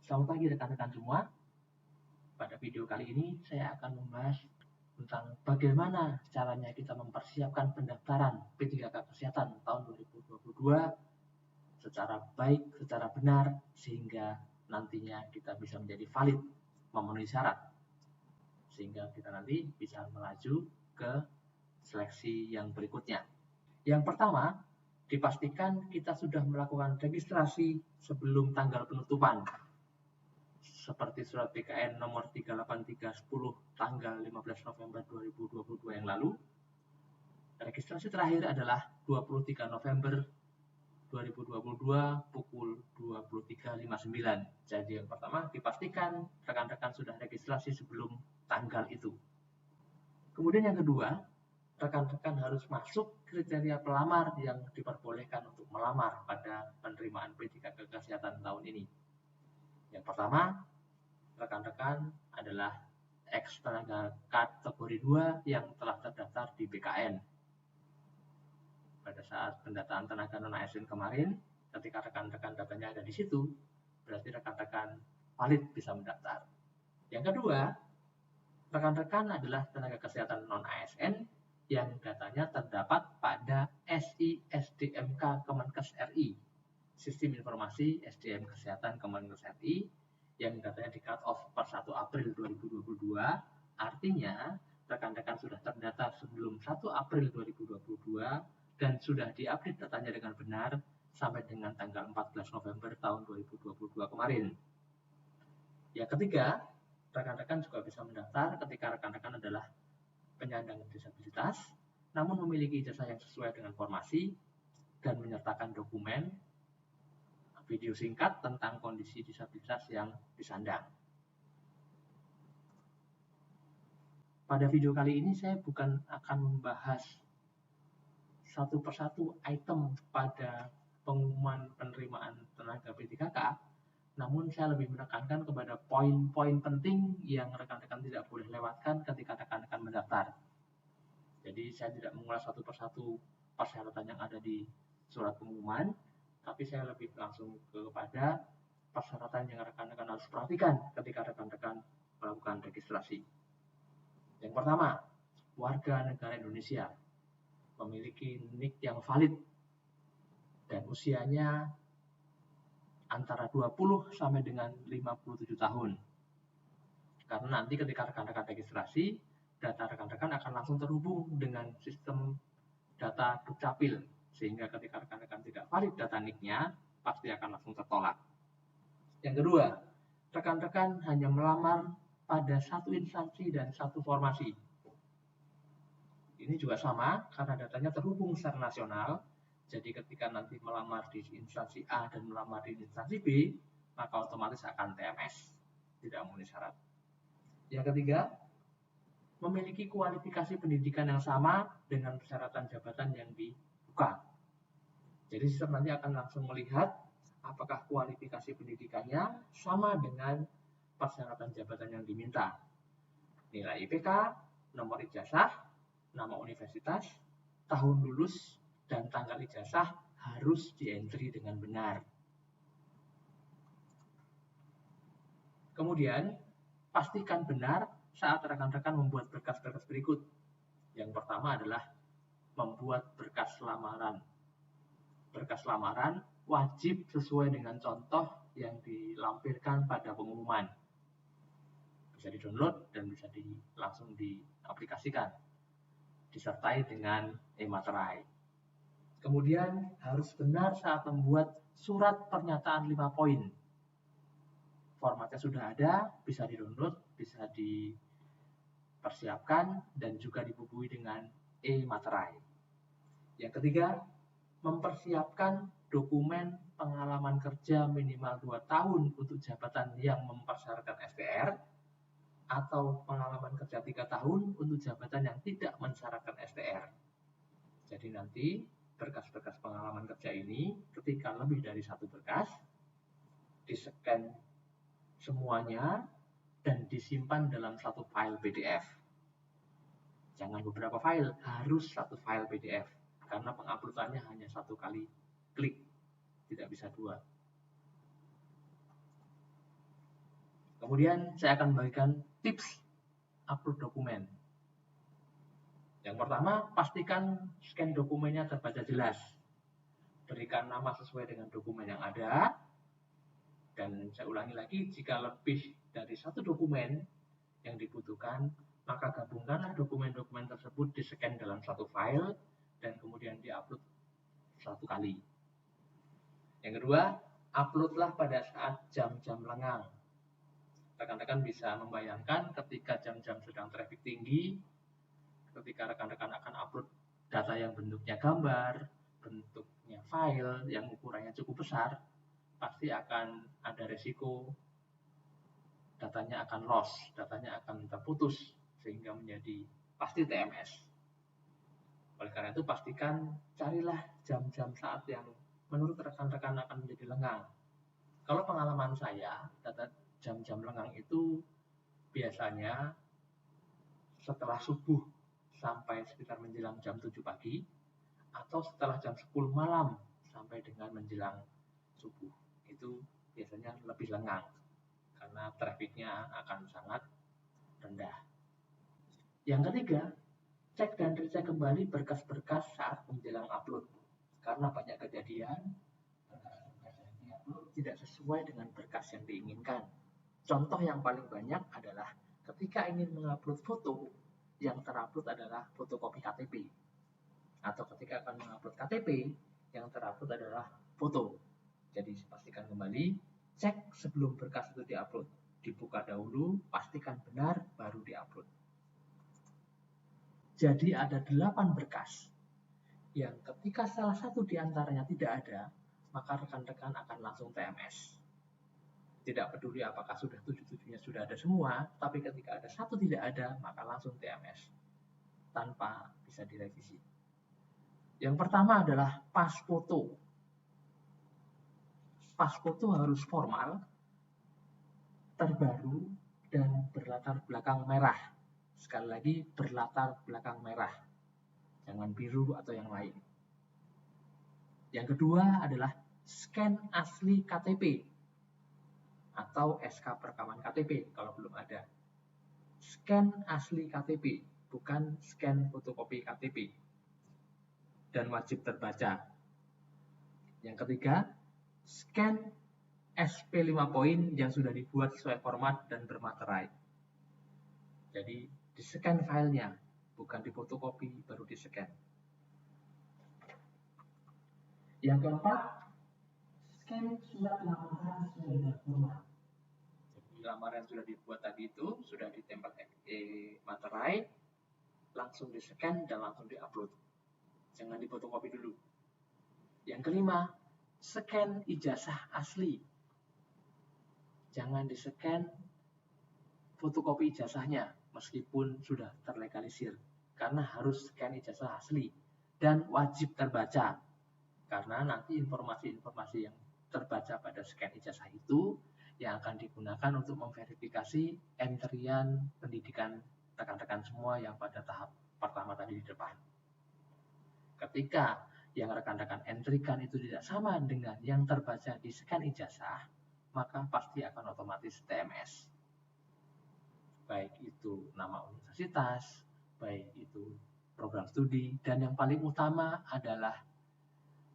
Selamat pagi rekan-rekan semua. Pada video kali ini saya akan membahas tentang bagaimana caranya kita mempersiapkan pendaftaran P3K Kesehatan tahun 2022 secara baik, secara benar, sehingga nantinya kita bisa menjadi valid, memenuhi syarat, sehingga kita nanti bisa melaju ke seleksi yang berikutnya. Yang pertama, dipastikan kita sudah melakukan registrasi sebelum tanggal penutupan, seperti surat PKN nomor 38310 tanggal 15 November 2022 yang lalu. Registrasi terakhir adalah 23 November 2022 pukul 23.59. Jadi yang pertama, dipastikan rekan-rekan sudah registrasi sebelum tanggal itu. Kemudian yang kedua, rekan-rekan harus masuk kriteria pelamar yang diperbolehkan untuk melamar pada penerimaan P3K Kesehatan tahun ini. Yang pertama, rekan-rekan adalah ex tenaga kategori 2 yang telah terdaftar di BKN. Pada saat pendataan tenaga non-ASN kemarin, ketika rekan-rekan datanya ada di situ, berarti rekan-rekan valid bisa mendaftar. Yang kedua, rekan-rekan adalah tenaga kesehatan non-ASN yang datanya terdapat pada SI-SDMK Kemenkes RI, Sistem Informasi SDM Kesehatan Kemenkes RI, yang datanya di cut off per 1 April 2022, artinya rekan-rekan sudah terdata sebelum 1 April 2022 dan sudah diupdate datanya dengan benar sampai dengan tanggal 14 November tahun 2022 kemarin. Yang ketiga, rekan-rekan juga bisa mendaftar ketika rekan-rekan adalah penyandang disabilitas, namun memiliki ijazah yang sesuai dengan formasi dan menyertakan dokumen video singkat tentang kondisi disabilitas yang disandang. Pada video kali ini saya bukan akan membahas satu persatu item pada pengumuman penerimaan tenaga P3K, namun saya lebih menekankan kepada poin-poin penting yang rekan-rekan tidak boleh lewatkan ketika rekan-rekan mendaftar. Jadi saya tidak mengulas satu persatu persyaratan yang ada di surat pengumuman, tapi saya lebih langsung kepada persyaratan yang rekan-rekan harus perhatikan ketika rekan-rekan melakukan registrasi. Yang pertama, warga negara Indonesia memiliki NIK yang valid dan usianya antara 20 sampai dengan 57 tahun. Karena nanti ketika rekan-rekan registrasi, data rekan-rekan akan langsung terhubung dengan sistem data Dukcapil, sehingga ketika rekan-rekan tidak valid data NIK-nya, pasti akan langsung tertolak. Yang kedua, rekan-rekan hanya melamar pada satu instansi dan satu formasi. Ini juga sama, karena datanya terhubung secara nasional, jadi ketika nanti melamar di instansi A dan melamar di instansi B, maka otomatis akan TMS, tidak memenuhi syarat. Yang ketiga, memiliki kualifikasi pendidikan yang sama dengan persyaratan jabatan yang dibuka. Jadi sistem nanti akan langsung melihat apakah kualifikasi pendidikannya sama dengan persyaratan jabatan yang diminta. Nilai IPK, nomor ijazah, nama universitas, tahun lulus, dan tanggal ijazah harus di-entry dengan benar. Kemudian, pastikan benar saat rekan-rekan membuat berkas-berkas berikut. Yang pertama adalah membuat berkas lamaran. Berkas lamaran wajib sesuai dengan contoh yang dilampirkan pada pengumuman. Bisa di-download dan bisa langsung diaplikasikan, disertai dengan e-materai. Kemudian harus benar saat membuat surat pernyataan 5 poin. Formatnya sudah ada, bisa di-download, bisa dipersiapkan, dan juga dibubuhi dengan e-materai. Yang ketiga, mempersiapkan dokumen pengalaman kerja minimal 2 tahun untuk jabatan yang mempersyaratkan STR, atau pengalaman kerja 3 tahun untuk jabatan yang tidak mensyaratkan STR. Jadi nanti berkas-berkas pengalaman kerja ini ketika lebih dari satu berkas, di-scan semuanya dan disimpan dalam satu file PDF. Jangan beberapa file, harus satu file PDF. Karena penguploadannya hanya 1 kali klik, tidak bisa 2. Kemudian saya akan bagikan tips upload dokumen. Yang pertama, pastikan scan dokumennya terbaca jelas. Berikan nama sesuai dengan dokumen yang ada. Dan saya ulangi lagi, jika lebih dari satu dokumen yang dibutuhkan, maka gabungkanlah dokumen-dokumen tersebut di-scan dalam satu file dan kemudian di-upload satu kali. Yang kedua, uploadlah pada saat jam-jam lengang. Rekan-rekan bisa membayangkan ketika jam-jam sedang traffic tinggi, ketika rekan-rekan akan upload data yang bentuknya gambar, bentuknya file yang ukurannya cukup besar, pasti akan ada resiko datanya akan loss, datanya akan terputus sehingga menjadi pasti TMS. Oleh karena itu pastikan carilah jam-jam saat yang menurut rekan-rekan akan menjadi lengang. Kalau pengalaman saya, data jam-jam lengang itu biasanya setelah subuh sampai sekitar menjelang jam 7 pagi atau setelah jam 10 malam sampai dengan menjelang subuh. Itu biasanya lebih lengang karena trafficnya akan sangat rendah. Yang ketiga, cek dan recheck kembali berkas-berkas saat menjelang upload. Karena banyak kejadian berkas-berkas yang diupload tidak sesuai dengan berkas yang diinginkan. Contoh yang paling banyak adalah ketika ingin mengupload foto, yang terupload adalah fotokopi KTP. Atau ketika akan mengupload KTP, yang terupload adalah foto. Jadi pastikan kembali, cek sebelum berkas itu diupload. Dibuka dahulu, pastikan benar, baru diupload. Jadi ada 8 berkas yang ketika salah satu diantaranya tidak ada, maka rekan-rekan akan langsung TMS. Tidak peduli apakah sudah 7-7-nya sudah ada semua, tapi ketika ada satu tidak ada, maka langsung TMS tanpa bisa direvisi. Yang pertama adalah pas foto. Pas foto harus formal, terbaru, dan berlatar belakang merah. Sekali lagi, berlatar belakang merah. Jangan biru atau yang lain. Yang kedua adalah scan asli KTP atau SK perekaman KTP kalau belum ada. Scan asli KTP, bukan scan fotokopi KTP. Dan wajib terbaca. Yang ketiga, scan SP5 poin yang sudah dibuat sesuai format dan bermaterai. Jadi di-scan filenya, bukan difotokopi baru di-scan. Yang keempat, scan surat lamaran sesuai dengan format. Jadi lamaran sudah dibuat tadi itu, sudah ditempel materai, langsung di-scan dan langsung di-upload. Jangan difotokopi dulu. Yang kelima, scan ijazah asli. Jangan di-scan fotokopi ijazahnya meskipun sudah terlegalisir, karena harus scan ijazah asli dan wajib terbaca. Karena nanti informasi-informasi yang terbaca pada scan ijazah itu yang akan digunakan untuk memverifikasi entrian pendidikan rekan-rekan semua yang pada tahap pertama tadi di depan. Ketika yang rekan-rekan entrikan itu tidak sama dengan yang terbaca di scan ijazah, maka pasti akan otomatis TMS. Baik itu nama universitas, baik itu program studi, dan yang paling utama adalah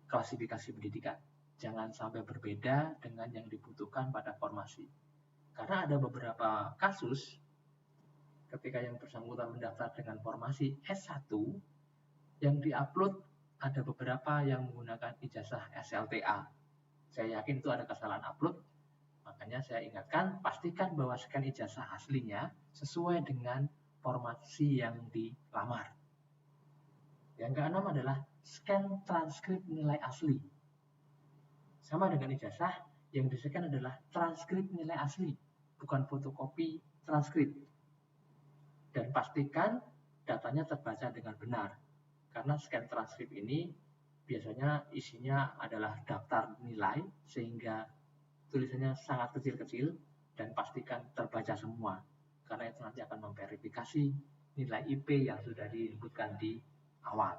klasifikasi pendidikan. Jangan sampai berbeda dengan yang dibutuhkan pada formasi. Karena ada beberapa kasus ketika yang bersangkutan mendaftar dengan formasi S1 yang diupload ada beberapa yang menggunakan ijazah SLTA. Saya yakin itu ada kesalahan upload. Makanya saya ingatkan, pastikan bahwa scan ijazah aslinya sesuai dengan formasi yang dilamar. Yang keenam adalah scan transkrip nilai asli. Sama dengan ijazah, yang di-scan adalah transkrip nilai asli, bukan fotokopi transkrip. Dan pastikan datanya terbaca dengan benar. Karena scan transkrip ini biasanya isinya adalah daftar nilai, sehingga tulisannya sangat kecil-kecil, dan pastikan terbaca semua. Karena itu nanti akan memverifikasi nilai IP yang sudah disebutkan di awal.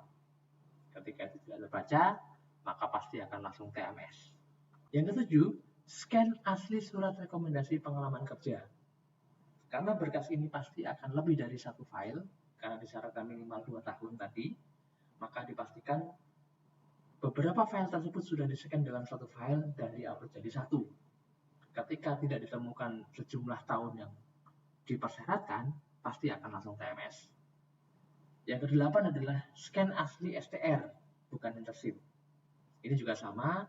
Ketika itu tidak terbaca, maka pasti akan langsung TMS. Yang ketujuh, scan asli surat rekomendasi pengalaman kerja. Karena berkas ini pasti akan lebih dari satu file, karena disyaratkan minimal 2 tahun tadi, maka dipastikan beberapa file tersebut sudah di-scan dalam satu file dan di-upload jadi satu. Ketika tidak ditemukan sejumlah tahun yang dipersyaratkan, pasti akan langsung TMS. Yang kedelapan adalah scan asli STR, bukan intersip. Ini juga sama,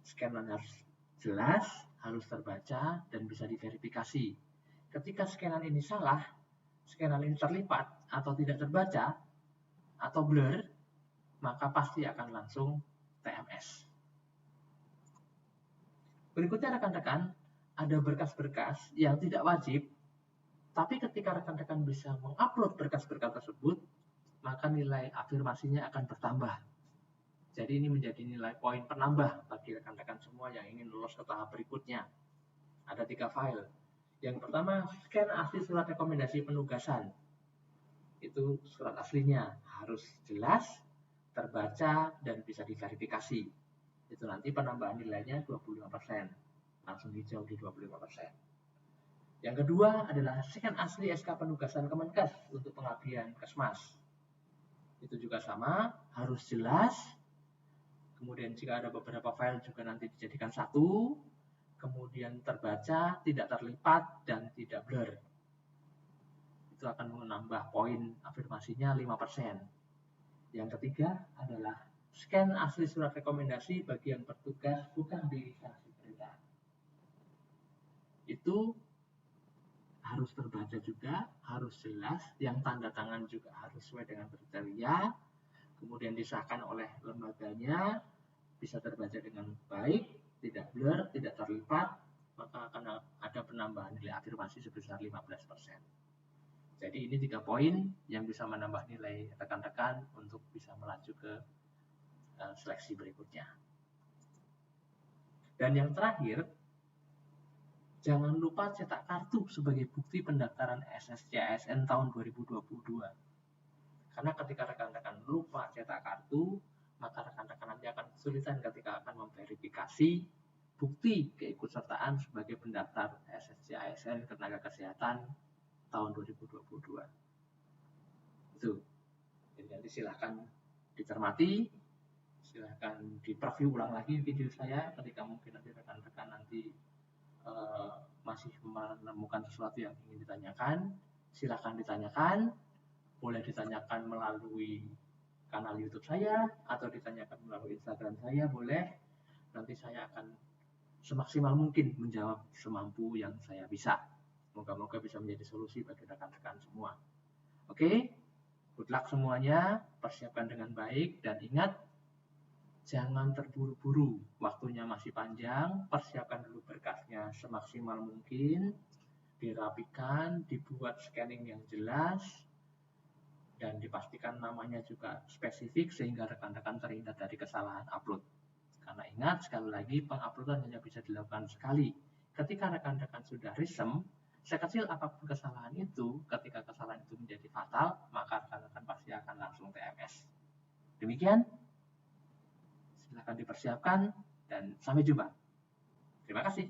scanan harus jelas, harus terbaca, dan bisa diverifikasi. Ketika scanan ini salah, scanan ini terlipat atau tidak terbaca, atau blur, maka pasti akan langsung TMS. Berikutnya rekan-rekan, ada berkas-berkas yang tidak wajib, tapi ketika rekan-rekan bisa mengupload berkas-berkas tersebut, maka nilai afirmasinya akan bertambah. Jadi ini menjadi nilai poin penambah bagi rekan-rekan semua yang ingin lolos ke tahap berikutnya. Ada 3 file. Yang pertama, scan asli surat rekomendasi penugasan. Itu surat aslinya harus jelas, terbaca, dan bisa diverifikasi. Itu nanti penambahan nilainya 25%. Langsung hijau di 25%. Yang kedua adalah scan asli SK penugasan Kemenkes untuk pengabdian Kesmas. Itu juga sama, harus jelas. Kemudian jika ada beberapa file juga nanti dijadikan satu, kemudian terbaca, tidak terlipat, dan tidak blur. Itu akan menambah poin afirmasinya 5%. Yang ketiga adalah scan asli surat rekomendasi bagi yang bertugas bukan di instansi perintah. Itu harus terbaca juga, harus jelas, yang tanda tangan juga harus sesuai dengan kriteria, kemudian disahkan oleh lembaganya, bisa terbaca dengan baik, tidak blur, tidak terlipat, maka akan ada penambahan nilai afirmasi sebesar 15%. Jadi ini 3 poin yang bisa menambah nilai rekan-rekan untuk bisa melaju ke seleksi berikutnya. Dan yang terakhir, jangan lupa cetak kartu sebagai bukti pendaftaran SSCASN tahun 2022. Karena ketika rekan-rekan lupa cetak kartu, maka rekan-rekan nanti akan kesulitan ketika akan memverifikasi bukti keikutsertaan sebagai pendaftar SSCASN Ketenaga Kesehatan tahun 2022. Itu. Jadi nanti silahkan dicermati, silahkan di-preview ulang lagi video saya ketika mungkin nanti rekan-rekan nanti masih menemukan sesuatu yang ingin ditanyakan, silahkan ditanyakan. Boleh ditanyakan melalui kanal YouTube saya atau ditanyakan melalui Instagram saya, boleh. Nanti saya akan semaksimal mungkin menjawab semampu yang saya bisa. Moga-moga bisa menjadi solusi bagi rekan-rekan semua. Oke, good luck semuanya, persiapkan dengan baik, dan ingat, jangan terburu-buru, waktunya masih panjang, persiapkan dulu berkasnya semaksimal mungkin, dirapikan, dibuat scanning yang jelas, dan dipastikan namanya juga spesifik sehingga rekan-rekan terhindar dari kesalahan upload. Karena ingat, sekali lagi, penguploadan hanya bisa dilakukan sekali. Ketika rekan-rekan sudah risem, sekecil apapun kesalahan itu, ketika kesalahan itu menjadi fatal, maka rekan-rekan pasti akan langsung TMS. Demikian, silakan dipersiapkan, dan sampai jumpa. Terima kasih.